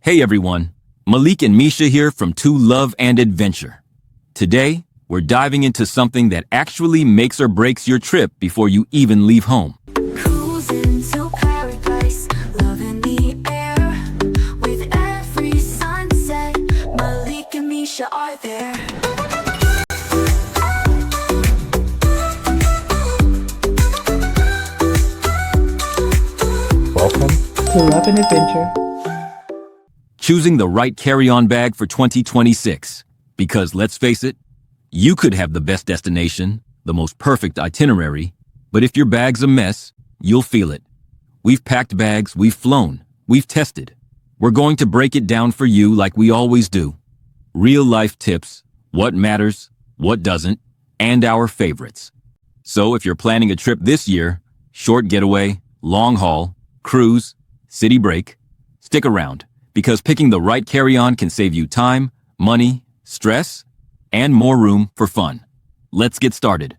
Hey everyone, Malik and Mesha here from To Love and Adventure. Today, we're diving into something that actually makes or breaks your trip before you even leave home. Cruising to paradise, love in the air. With every sunset, Malik and Mesha are there. Welcome to Love and Adventure. Choosing the right carry-on bag for 2026. Because let's face it, you could have the best destination, the most perfect itinerary, but if your bag's a mess, you'll feel it. We've packed bags, we've flown, we've tested. We're going to break it down for you like we always do. Real-life tips, what matters, what doesn't, and our favorites. So if you're planning a trip this year, short getaway, long haul, cruise, city break, stick around, because picking the right carry-on can save you time, money, stress, and more room for fun. Let's get started.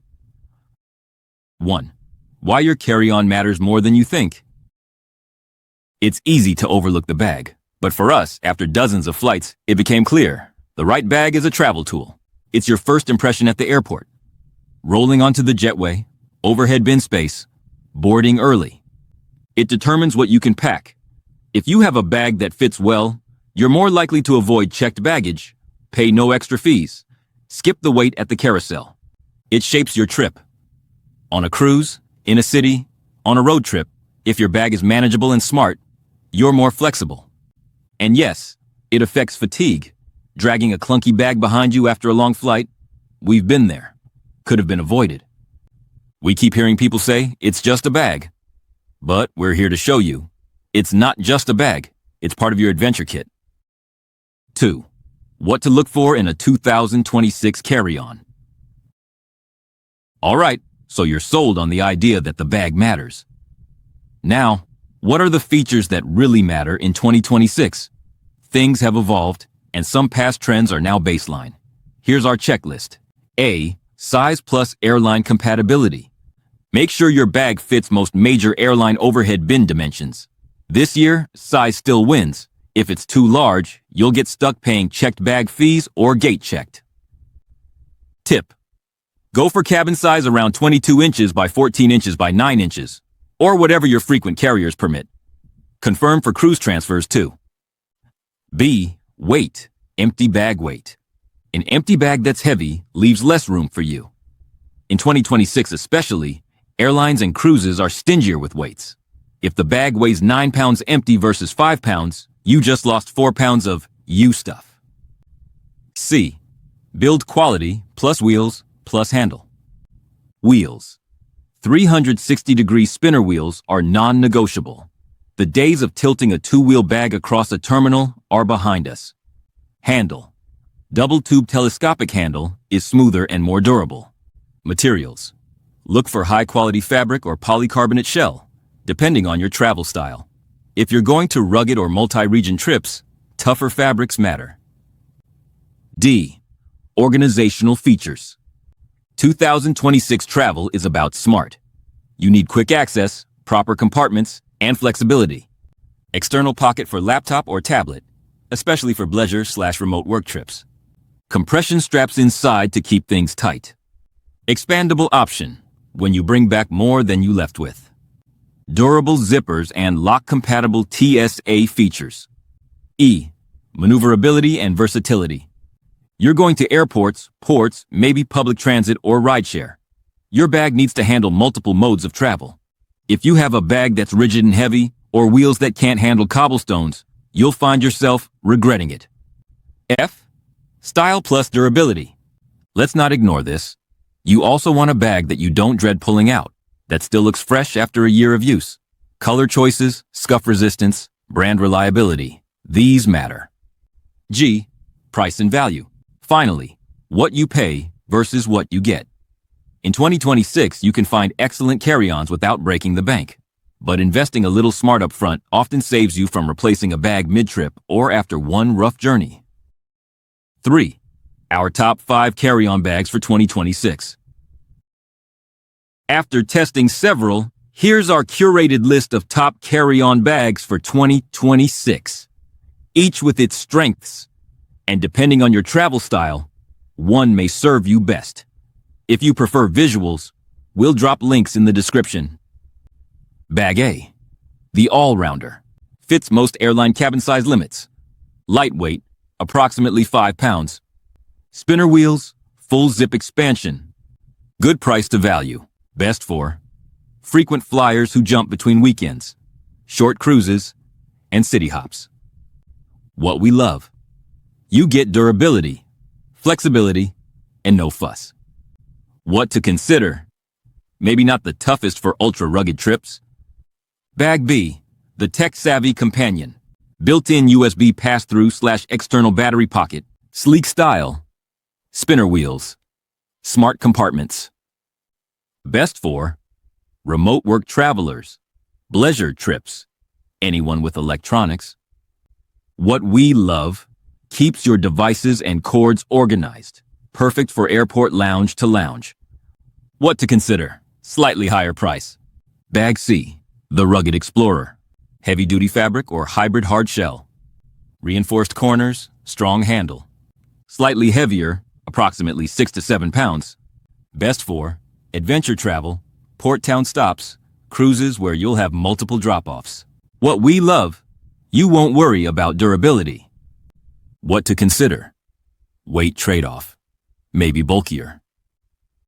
1. Why your carry-on matters more than you think. It's easy to overlook the bag, but for us, after dozens of flights, it became clear. The right bag is a travel tool. It's your first impression at the airport. Rolling onto the jetway, overhead bin space, boarding early. It determines what you can pack. If you have a bag that fits well, you're more likely to avoid checked baggage, pay no extra fees, skip the wait at the carousel. It shapes your trip. On a cruise, in a city, on a road trip, if your bag is manageable and smart, you're more flexible. And yes, it affects fatigue. Dragging a clunky bag behind you after a long flight, we've been there. Could have been avoided. We keep hearing people say, it's just a bag. But we're here to show you, it's not just a bag, it's part of your adventure kit. 2. What to look for in a 2026 carry-on. Alright, so you're sold on the idea that the bag matters. Now, what are the features that really matter in 2026? Things have evolved, and some past trends are now baseline. Here's our checklist. A. Size plus airline compatibility. Make sure your bag fits most major airline overhead bin dimensions. This year, size still wins. If it's too large, you'll get stuck paying checked bag fees or gate checked. Tip. Go for cabin size around 22 inches by 14 inches by 9 inches, or whatever your frequent carriers permit. Confirm for cruise transfers too. B. Weight. Empty bag weight. An empty bag that's heavy leaves less room for you. In 2026 especially, airlines and cruises are stingier with weights. If the bag weighs 9 pounds empty versus 5 pounds, you just lost 4 pounds of you stuff. C. Build quality plus wheels plus handle. Wheels. 360-degree spinner wheels are non-negotiable. The days of tilting a two-wheel bag across a terminal are behind us. Handle. Double-tube telescopic handle is smoother and more durable. Materials. Look for high-quality fabric or polycarbonate shell, depending on your travel style. If you're going to rugged or multi-region trips, tougher fabrics matter. D. Organizational features. 2026 travel is about smart. You need quick access, proper compartments, and flexibility. External pocket for laptop or tablet, especially for leisure/remote work trips. Compression straps inside to keep things tight. Expandable option, when you bring back more than you left with. Durable zippers and lock-compatible TSA features. E. Maneuverability and versatility. You're going to airports, ports, maybe public transit or rideshare. Your bag needs to handle multiple modes of travel. If you have a bag that's rigid and heavy or wheels that can't handle cobblestones, you'll find yourself regretting it. F. Style plus durability. Let's not ignore this. You also want a bag that you don't dread pulling out, that still looks fresh after a year of use. Color choices, scuff resistance, brand reliability. These matter. G. Price and value. Finally, what you pay versus what you get. In 2026, you can find excellent carry-ons without breaking the bank. But investing a little smart up front often saves you from replacing a bag mid-trip or after one rough journey. 3. Our top 5 carry-on bags for 2026. After testing several, here's our curated list of top carry-on bags for 2026. each with its strengths. And depending on your travel style, one may serve you best. If you prefer visuals, we'll drop links in the description. Bag A, the all-rounder. Fits most airline cabin size limits. Lightweight, approximately 5 pounds. Spinner wheels, full zip expansion. Good price to value. Best for frequent flyers who jump between weekends, short cruises, and city hops. What we love. You get durability, flexibility, and no fuss. What to consider. Maybe not the toughest for ultra-rugged trips. Bag B, the tech-savvy companion. Built-in USB pass-through/external battery pocket. Sleek style. Spinner wheels. Smart compartments. Best for remote work travelers, leisure trips, anyone with electronics. What we love. Keeps your devices and cords organized. Perfect for airport lounge to lounge. What to consider. Slightly higher price. Bag C, the Rugged Explorer. Heavy-duty fabric or hybrid hard shell. Reinforced corners, strong handle. Slightly heavier, approximately 6 to 7 pounds. Best for adventure travel, port town stops, cruises where you'll have multiple drop-offs. What we love. You won't worry about durability. What to consider. Weight trade-off. Maybe bulkier.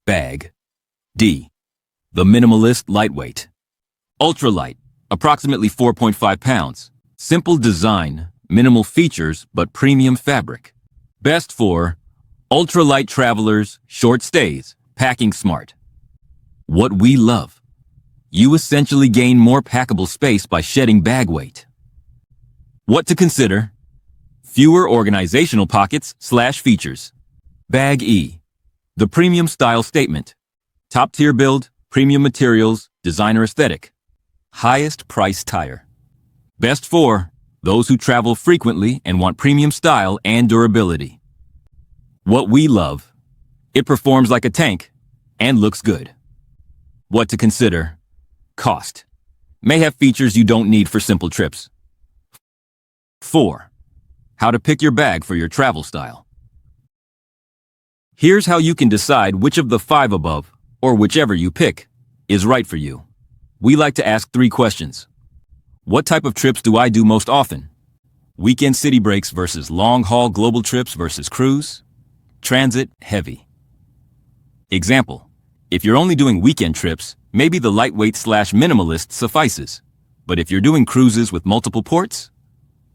Bag D, the Minimalist Lightweight. Ultralight, approximately 4.5 pounds. Simple design, minimal features, but premium fabric. Best for ultralight travelers, short stays, packing smart. What we love. You essentially gain more packable space by shedding bag weight. What to consider. Fewer organizational pockets/features. Bag E, the premium style statement. Top tier build, premium materials, designer aesthetic. Highest price tire. Best for those who travel frequently and want premium style and durability. What we love. It performs like a tank and looks good. What to consider. Cost. May have features you don't need for simple trips. 4. How to pick your bag for your travel style. Here's how you can decide which of the 5 above, or whichever you pick, is right for you. We like to ask 3 questions. What type of trips do I do most often? Weekend city breaks versus long-haul global trips versus cruise. Transit heavy. Example, if you're only doing weekend trips, maybe the lightweight/minimalist suffices. But if you're doing cruises with multiple ports,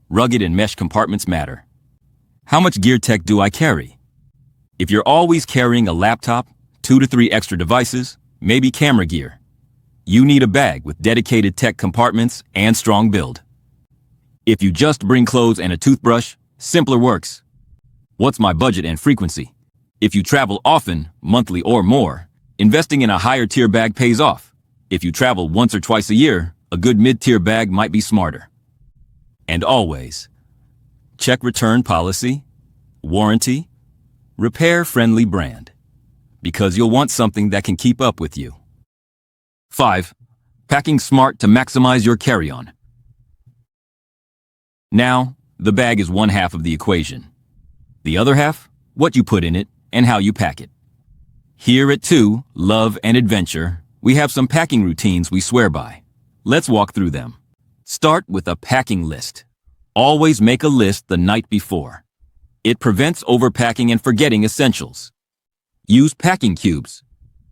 rugged and mesh compartments matter. How much gear tech do I carry? If you're always carrying a laptop, 2 to 3 extra devices, maybe camera gear, you need a bag with dedicated tech compartments and strong build. If you just bring clothes and a toothbrush, simpler works. What's my budget and frequency? If you travel often, monthly or more, investing in a higher tier bag pays off. If you travel once or twice a year, a good mid-tier bag might be smarter. And always, check return policy, warranty, repair-friendly brand, because you'll want something that can keep up with you. 5. Packing smart to maximize your carry-on. Now, the bag is one half of the equation. The other half, what you put in it and how you pack it. Here at 2, Love and Adventure, we have some packing routines we swear by. Let's walk through them. Start with a packing list. Always make a list the night before. It prevents overpacking and forgetting essentials. Use packing cubes.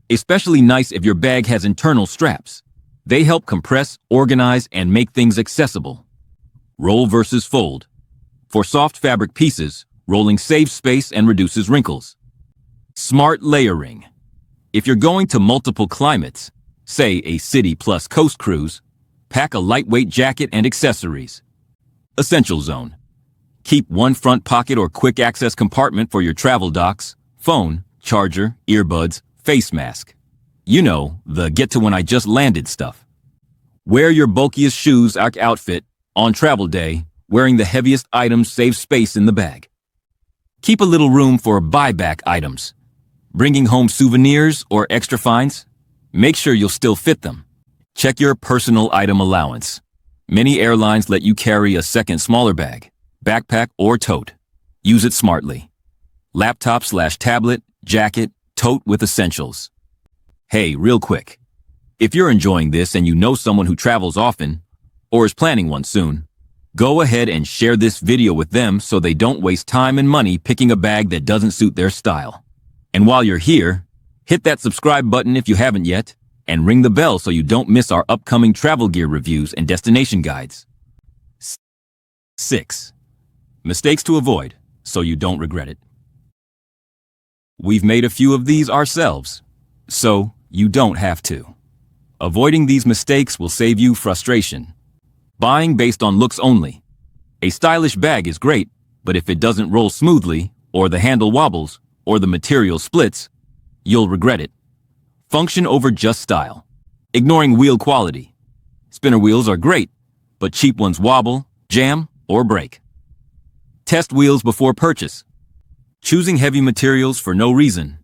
Especially nice if your bag has internal straps. They help compress, organize, and make things accessible. Roll versus fold. For soft fabric pieces, rolling saves space and reduces wrinkles. Smart layering. If you're going to multiple climates, say a city plus coast cruise, pack a lightweight jacket and accessories. Essential zone. Keep one front pocket or quick access compartment for your travel docs, phone, charger, earbuds, face mask. You know, the get to when I just landed stuff. Wear your bulkiest shoes or outfit on travel day. Wearing the heaviest items saves space in the bag. Keep a little room for buyback items. Bringing home souvenirs or extra finds? Make sure you'll still fit them. Check your personal item allowance. Many airlines let you carry a second smaller bag. backpack, or tote. Use it smartly. Laptop/tablet, jacket, tote with essentials. Hey, real quick. If you're enjoying this and you know someone who travels often, or is planning one soon, go ahead and share this video with them so they don't waste time and money picking a bag that doesn't suit their style. And while you're here, hit that subscribe button if you haven't yet, and ring the bell so you don't miss our upcoming travel gear reviews and destination guides. 6. Mistakes to avoid so you don't regret it. We've made a few of these ourselves, so you don't have to. Avoiding these mistakes will save you frustration. Buying based on looks only. A stylish bag is great, but if it doesn't roll smoothly, or the handle wobbles, or the material splits, you'll regret it. Function over just style. Ignoring wheel quality. Spinner wheels are great, but cheap ones wobble, jam, or break. Test wheels before purchase. Choosing heavy materials for no reason.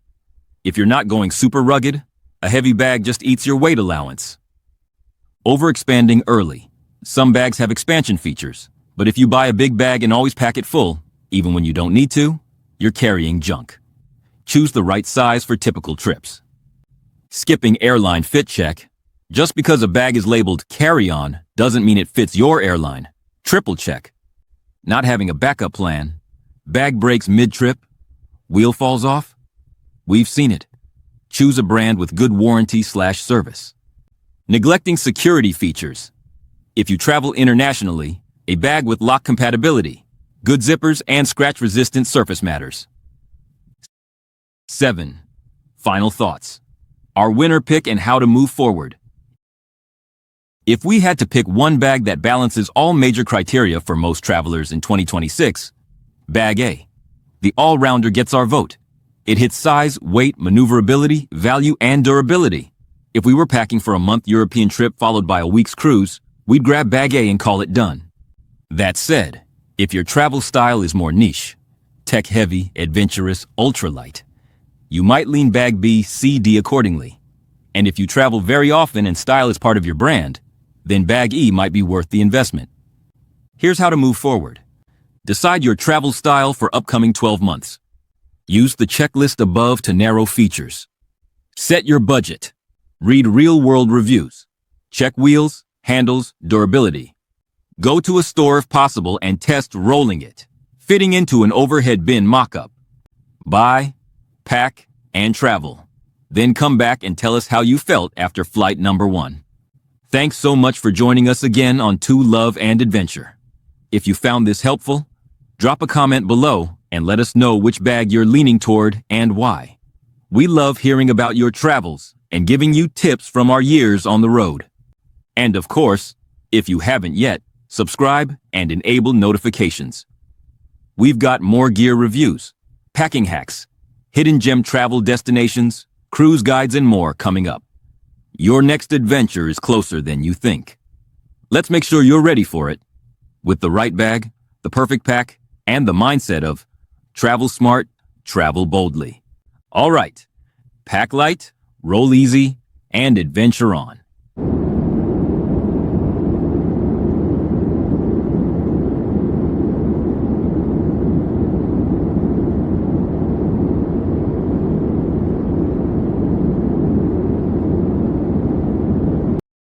If you're not going super rugged, a heavy bag just eats your weight allowance. Overexpanding early. Some bags have expansion features, but if you buy a big bag and always pack it full, even when you don't need to, you're carrying junk. Choose the right size for typical trips. Skipping airline fit check. Just because a bag is labeled carry-on doesn't mean it fits your airline. Triple check. Not having a backup plan. Bag breaks mid-trip. Wheel falls off. We've seen it. Choose a brand with good warranty/service. Neglecting security features. If you travel internationally, a bag with lock compatibility, good zippers, and scratch-resistant surface matters. 7. Final thoughts. Our winner pick and how to move forward. If we had to pick one bag that balances all major criteria for most travelers in 2026, Bag A. The all-rounder gets our vote. It hits size, weight, maneuverability, value, and durability. If we were packing for a month European trip followed by a week's cruise, we'd grab Bag A and call it done. That said, if your travel style is more niche, tech-heavy, adventurous, ultralight, you might lean Bag B, C, D accordingly. And if you travel very often and style is part of your brand, then Bag E might be worth the investment. Here's how to move forward. Decide your travel style for upcoming 12 months. Use the checklist above to narrow features. Set your budget. Read real-world reviews. Check wheels, handles, durability. Go to a store if possible and test rolling it, fitting into an overhead bin mock-up. Buy, pack, and travel. Then come back and tell us how you felt after flight number 1. Thanks so much for joining us again on To Love and Adventure. If you found this helpful, drop a comment below and let us know which bag you're leaning toward and why. We love hearing about your travels and giving you tips from our years on the road. And of course, if you haven't yet, subscribe and enable notifications. We've got more gear reviews, packing hacks, hidden gem travel destinations, cruise guides, and more coming up. Your next adventure is closer than you think. Let's make sure you're ready for it. With the right bag, the perfect pack, and the mindset of travel smart, travel boldly. All right, pack light, roll easy, and adventure on.